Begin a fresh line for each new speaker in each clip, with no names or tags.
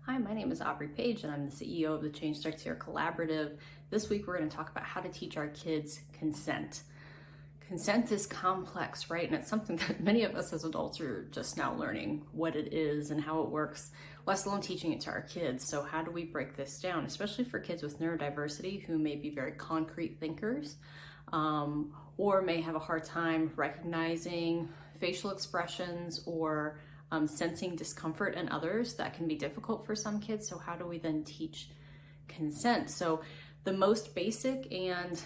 Hi, my name is Aubrey Page and I'm the CEO of the Change Starts Here Collaborative. This week we're going to talk about how to teach our kids consent. Consent is complex, right? And it's something that many of us as adults are just now learning what it is and how it works, let alone teaching it to our kids. So how do we break this down, especially for kids with neurodiversity who may be very concrete thinkers or may have a hard time recognizing facial expressions or sensing discomfort in others. That can be difficult for some kids. So how do we then teach consent? So the most basic and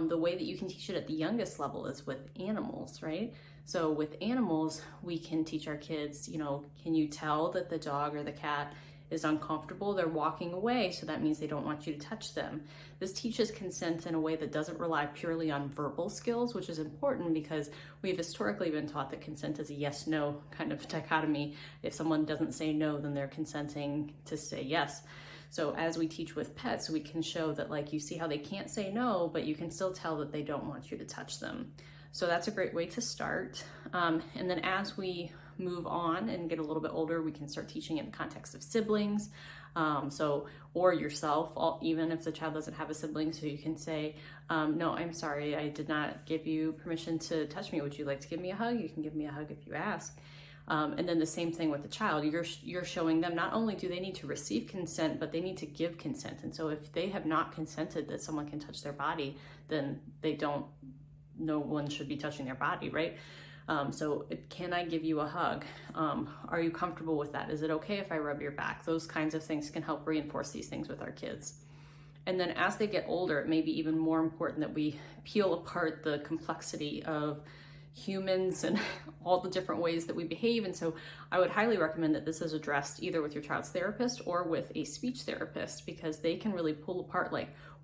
the way that you can teach it at the youngest level is with animals, right? So with animals, we can teach our kids, can you tell that the dog or the cat is uncomfortable? They're walking away, so that means they don't want you to touch them. This teaches consent in a way that doesn't rely purely on verbal skills, which is important because we've historically been taught that consent is a yes-no kind of dichotomy. If someone doesn't say no, then they're consenting to say yes. So as we teach with pets, we can show that you see how they can't say no, but you can still tell that they don't want you to touch them. So that's a great way to start. And then as we move on and get a little bit older, we can start teaching in the context of siblings. Or yourself, even if the child doesn't have a sibling, so you can say, no, I'm sorry, I did not give you permission to touch me. Would you like to give me a hug? You can give me a hug if you ask. And then the same thing with the child. You're showing them not only do they need to receive consent, but they need to give consent. And so if they have not consented that someone can touch their body, then no one should be touching their body, right? Can I give you a hug? Are you comfortable with that? Is it okay if I rub your back? Those kinds of things can help reinforce these things with our kids. And then as they get older, it may be even more important that we peel apart the complexity of humans and all the different ways that we behave. And so I would highly recommend that this is addressed either with your child's therapist or with a speech therapist, because they can really pull apart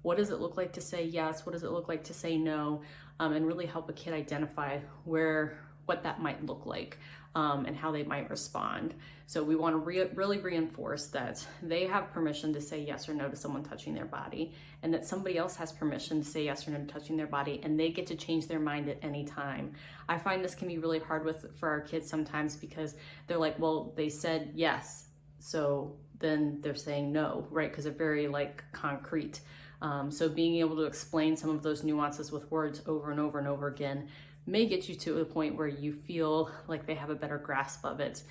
what does it look like to say yes? What does it look like to say no? And really help a kid identify what that might look like and how they might respond. So we want to really reinforce that they have permission to say yes or no to someone touching their body, and that somebody else has permission to say yes or no to touching their body, and they get to change their mind at any time. I find this can be really hard for our kids sometimes because they're like, well, they said yes, so then they're saying no, right? Because they're very concrete. So being able to explain some of those nuances with words over and over and over again may get you to a point where you feel like they have a better grasp of it.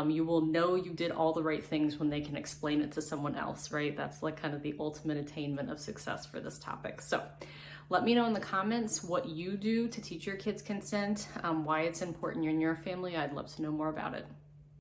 You will know you did all the right things when they can explain it to someone else, right? That's kind of the ultimate attainment of success for this topic. So let me know in the comments what you do to teach your kids consent, why it's important in your family. I'd love to know more about it.